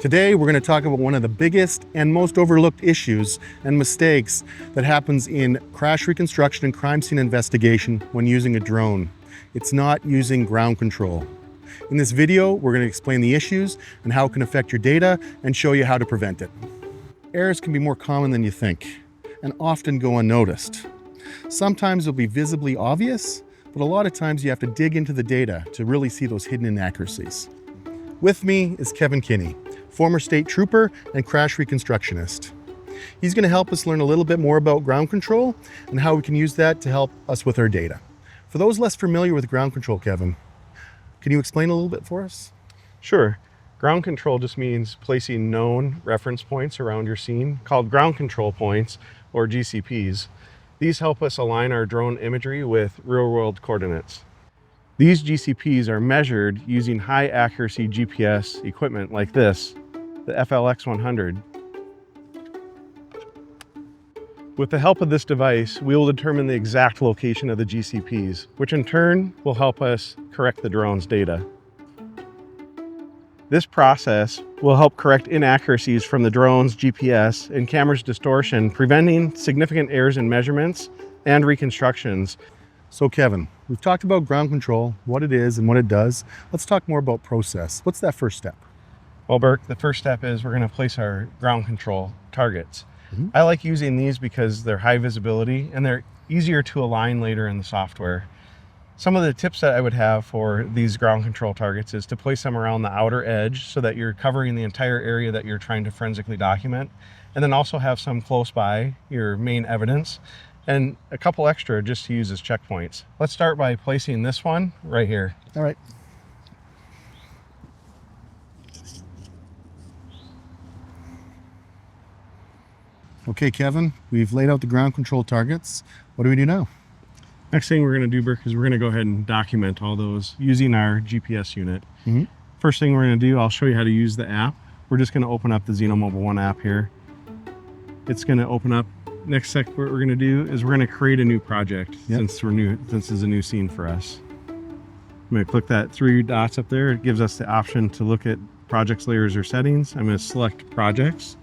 Today, we're going to talk about one of the biggest and most overlooked issues and mistakes that happens in crash reconstruction and crime scene investigation when using a drone. It's not using ground control. In this video, we're going to explain the issues and how it can affect your data and show you how to prevent it. Errors can be more common than you think and often go unnoticed. Sometimes they'll be visibly obvious, but a lot of times you have to dig into the data to really see those hidden inaccuracies. With me is Kevin Kinney, former state trooper and crash reconstructionist. He's going to help us learn a little bit more about ground control and how we can use that to help us with our data. For those less familiar with ground control, Kevin, can you explain a little bit for us? Sure. Ground control just means placing known reference points around your scene, called ground control points, or GCPs. These help us align our drone imagery with real-world coordinates. These GCPs are measured using high accuracy GPS equipment like this, the FLX 100. With the help of this device, we will determine the exact location of the GCPs, which in turn will help us correct the drone's data. This process will help correct inaccuracies from the drone's GPS and camera's distortion, preventing significant errors in measurements and reconstructions. So Kevin, we've talked about ground control, what it is and what it does. Let's talk more about process. What's that first step? Well, Burke, the first step is we're going to place our ground control targets. I like using these because they're high visibility and they're easier to align later in the software. Some of the tips that I would have for these ground control targets is to place them around the outer edge so that you're covering the entire area that you're trying to forensically document, and then also have some close by your main evidence and a couple extra just to use as checkpoints. Let's start by placing this one right here. All right. Okay, Kevin, we've laid out the ground control targets. What do we do now? Next thing we're going to do, Burke, is we're going to go ahead and document all those using our GPS unit. First thing we're going to do, I'll show you how to use the app. We're just going to open up the Xeno Mobile 1 app here. It's going to open up. Next step, what we're going to do is we're going to create a new project since we're new. This is a new scene for us. I'm going to click that 3 dots up there. It gives us the option to look at projects, layers, or settings. I'm going to select projects.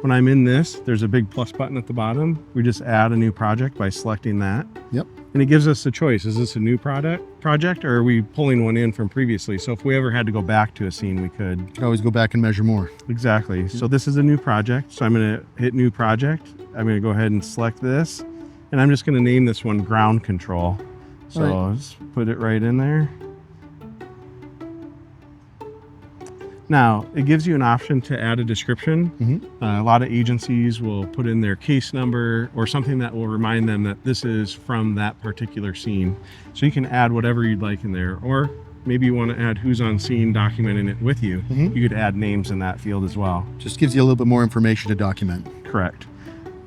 When I'm in this, there's a big plus button at the bottom. We just add a new project by selecting that. And it gives us the choice. Is this a new project or are we pulling one in from previously? So if we ever had to go back to a scene, we could. Always go back and measure more. Exactly. So this is a new project. So I'm going to hit new project. I'm going to go ahead and select this. And I'm just going to name this one ground control. So I'll just put it right in there. Now, it gives you an option to add a description. A lot of agencies will put in their case number or something that will remind them that this is from that particular scene. So you can add whatever you'd like in there, or maybe you want to add who's on scene documenting it with you. You could add names in that field as well. Just gives you a little bit more information to document. Correct.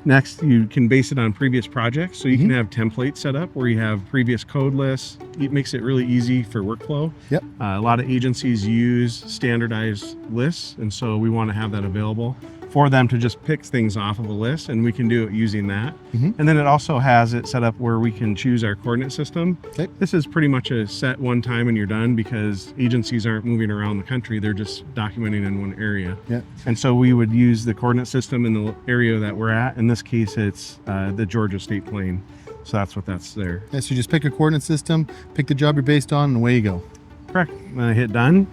Next, you can base it on previous projects. So you can have templates set up where you have previous code lists. It makes it really easy for workflow. A lot of agencies use standardized lists, and so we want to have that available for them to just pick things off of a list, and we can do it using that. And then it also has it set up where we can choose our coordinate system. This is pretty much a set one time and you're done because agencies aren't moving around the country. They're just documenting in one area. And so we would use the coordinate system in the area that we're at. In this case, it's the Georgia State Plain. So that's what that's there. So you just pick a coordinate system, pick the job you're based on, and away you go. Correct. When I hit done,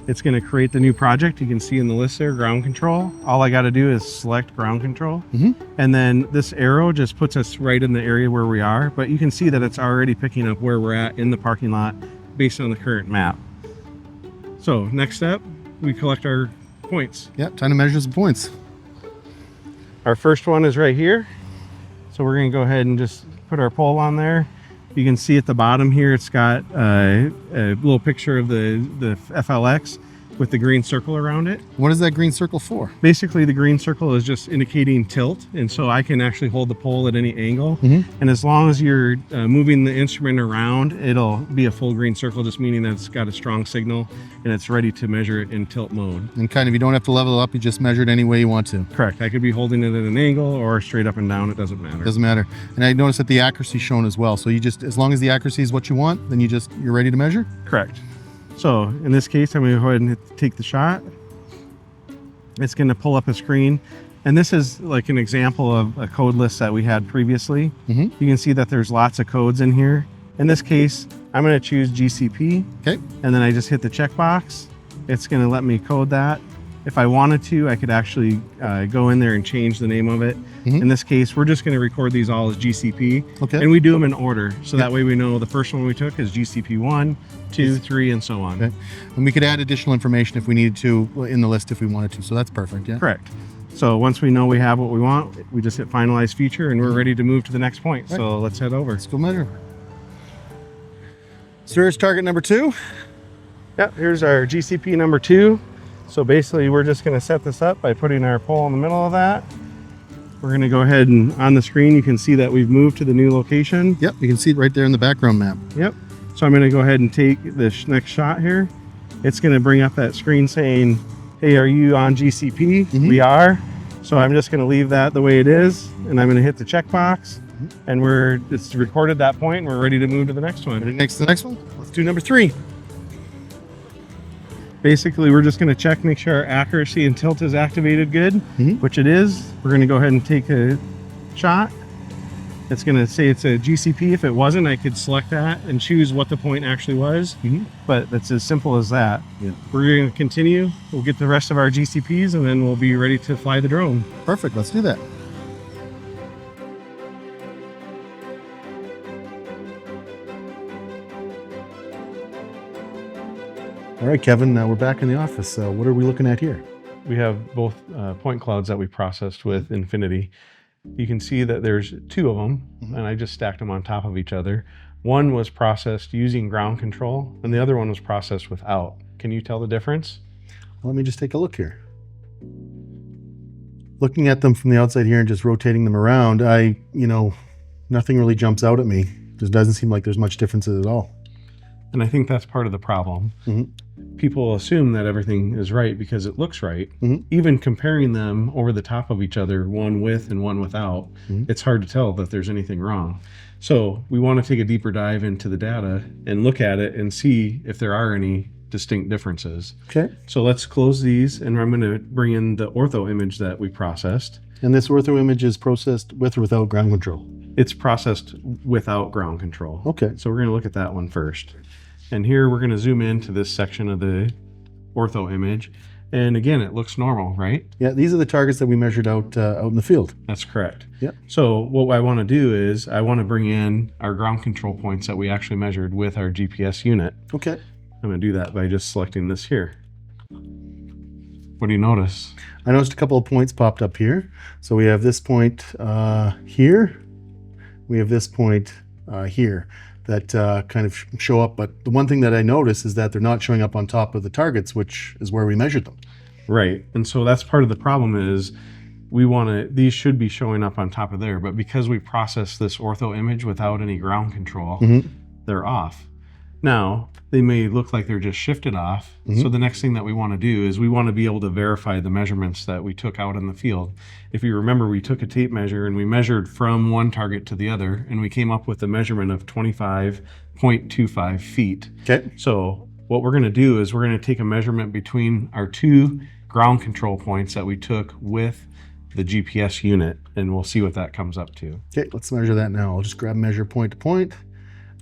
it's going to create the new project. You can see in the list there, ground control. All I got to do is select ground control. And then this arrow just puts us right in the area where we are. But you can see that it's already picking up where we're at in the parking lot based on the current map. So next step, we collect our points. Time to measure some points. Our first one is right here. So we're going to go ahead and just put our pole on there. You can see at the bottom here, it's got a little picture of the FLX with the green circle around it. What is that green circle for? Basically, the green circle is just indicating tilt, and so I can actually hold the pole at any angle. And as long as you're moving the instrument around, it'll be a full green circle, just meaning that it's got a strong signal and it's ready to measure it in tilt mode. And kind of, you don't have to level up, you just measure it any way you want to. Correct. I could be holding it at an angle or straight up and down, it doesn't matter. Doesn't matter. And I noticed that the accuracy is shown as well. So you just, as long as the accuracy is what you want, then you're ready to measure? Correct. So in this case, I'm going to go ahead and take the shot. It's going to pull up a screen. And this is like an example of a code list that we had previously. You can see that there's lots of codes in here. In this case, I'm going to choose GCP. Okay. And then I just hit the checkbox. It's going to let me code that. If I wanted to, I could actually go in there and change the name of it. In this case, we're just going to record these all as GCP. Okay. And we do them in order. So that way we know the first one we took is GCP 1, 2, 3, and so on. Okay. And we could add additional information if we needed to in the list if we wanted to. So that's perfect. Yeah. Correct. So once we know we have what we want, we just hit finalize feature and we're ready to move to the next point. Right. So let's head over. Let's go measure. So here's target number 2. Yeah, here's our GCP number 2. So basically we're just going to set this up by putting our pole in the middle of that. We're going to go ahead and on the screen you can see that we've moved to the new location. Yep, you can see it right there in the background map. Yep. So I'm going to go ahead and take this next shot here. It's going to bring up that screen saying, hey, are you on GCP? We are. So I'm just going to leave that the way it is, and I'm going to hit the checkbox, and it's recorded that point, and we're ready to move to the next one. Ready next to the next one? Let's do number 3. Basically, we're just going to check, make sure our accuracy and tilt is activated good, which it is. We're going to go ahead and take a shot. It's going to say it's a GCP. If it wasn't, I could select that and choose what the point actually was. But it's as simple as that. Yeah. We're going to continue. We'll get the rest of our GCPs and then we'll be ready to fly the drone. Perfect. Let's do that. All right, Kevin, we're back in the office. What are we looking at here? We have both point clouds that we processed with Infinity. You can see that there's 2 of them, and I just stacked them on top of each other. One was processed using ground control, and the other one was processed without. Can you tell the difference? Let me just take a look here. Looking at them from the outside here and just rotating them around, nothing really jumps out at me. Just doesn't seem like there's much differences at all. And I think that's part of the problem. People assume that everything is right because it looks right. Even comparing them over the top of each other, one with and one without, it's hard to tell that there's anything wrong. So we want to take a deeper dive into the data and look at it and see if there are any distinct differences. Okay. So let's close these, and I'm going to bring in the ortho image that we processed. And this ortho image is processed with or without ground control? It's processed without ground control. Okay. So we're going to look at that one first. And here we're going to zoom into this section of the ortho image. And again, it looks normal, right? Yeah, these are the targets that we measured out in the field. That's correct. Yep. So what I want to do is I want to bring in our ground control points that we actually measured with our GPS unit. Okay. I'm going to do that by just selecting this here. What do you notice? I noticed a couple of points popped up here. So we have this point here. We have this point here that kind of show up. But the one thing that I notice is that they're not showing up on top of the targets, which is where we measured them. Right. And so that's part of the problem is these should be showing up on top of there, but because we process this ortho image without any ground control, they're off. Now, they may look like they're just shifted off. So the next thing that we want to do is we want to be able to verify the measurements that we took out in the field. If you remember, we took a tape measure and we measured from one target to the other, and we came up with a measurement of 25.25 feet. Okay. So what we're going to do is we're going to take a measurement between our 2 ground control points that we took with the GPS unit, and we'll see what that comes up to. Okay, let's measure that now. I'll just grab measure point to point.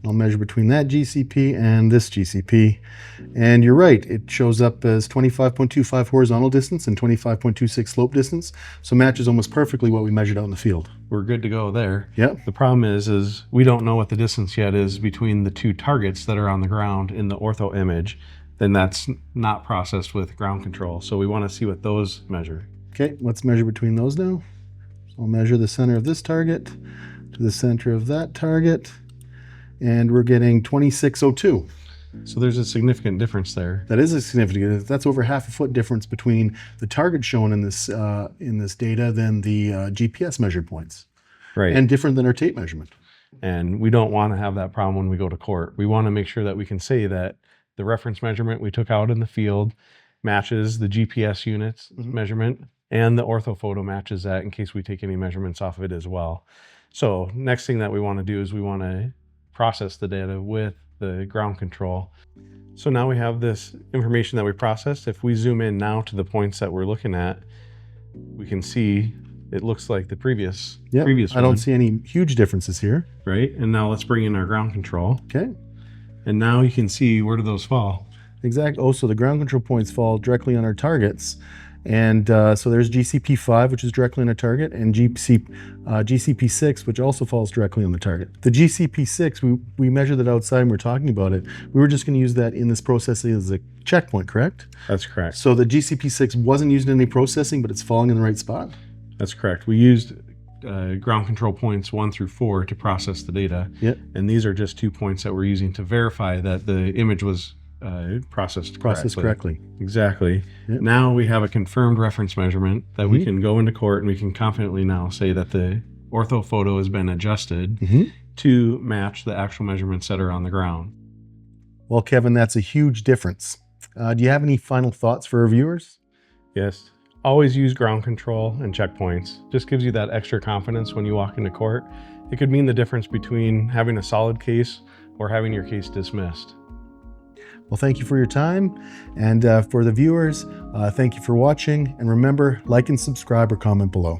I'll measure between that GCP and this GCP. And you're right, it shows up as 25.25 horizontal distance and 25.26 slope distance. So matches almost perfectly what we measured out in the field. We're good to go there. Yep. The problem is we don't know what the distance yet is between the 2 targets that are on the ground in the ortho image. Then that's not processed with ground control. So we want to see what those measure. Okay, let's measure between those now. So I'll measure the center of this target to the center of that target. And we're getting 2602. So there's a significant difference there. That is a significant. That's over half a foot difference between the target shown in this data than the GPS measured points. Right. And different than our tape measurement. And we don't want to have that problem when we go to court. We want to make sure that we can say that the reference measurement we took out in the field matches the GPS unit's measurement, and the orthophoto matches that in case we take any measurements off of it as well. So next thing that we want to do is we want to process the data with the ground control. So now we have this information that we processed. If we zoom in now to the points that we're looking at, we can see it looks like the previous one. I don't see any huge differences here. Right, and now let's bring in our ground control. Okay. And now you can see, where do those fall? Exactly. Oh, so the ground control points fall directly on our targets. And so there's GCP 5, which is directly on a target, and GCP 6, which also falls directly on the target. The GCP 6, we measured that outside and we're talking about it. We were just going to use that in this processing as a checkpoint, correct? That's correct. So the GCP 6 wasn't used in any processing, but it's falling in the right spot? That's correct. We used ground control points 1 through 4 to process the data. Yep. And these are just 2 points that we're using to verify that the image was processed correctly. Exactly. Yep. Now we have a confirmed reference measurement that we can go into court and we can confidently now say that the ortho photo has been adjusted to match the actual measurements that are on the ground. Well, Kevin, that's a huge difference. Do you have any final thoughts for our viewers? Yes. Always use ground control and checkpoints. Just gives you that extra confidence when you walk into court. It could mean the difference between having a solid case or having your case dismissed. Well, thank you for your time. And for the viewers, thank you for watching. And remember, like and subscribe or comment below.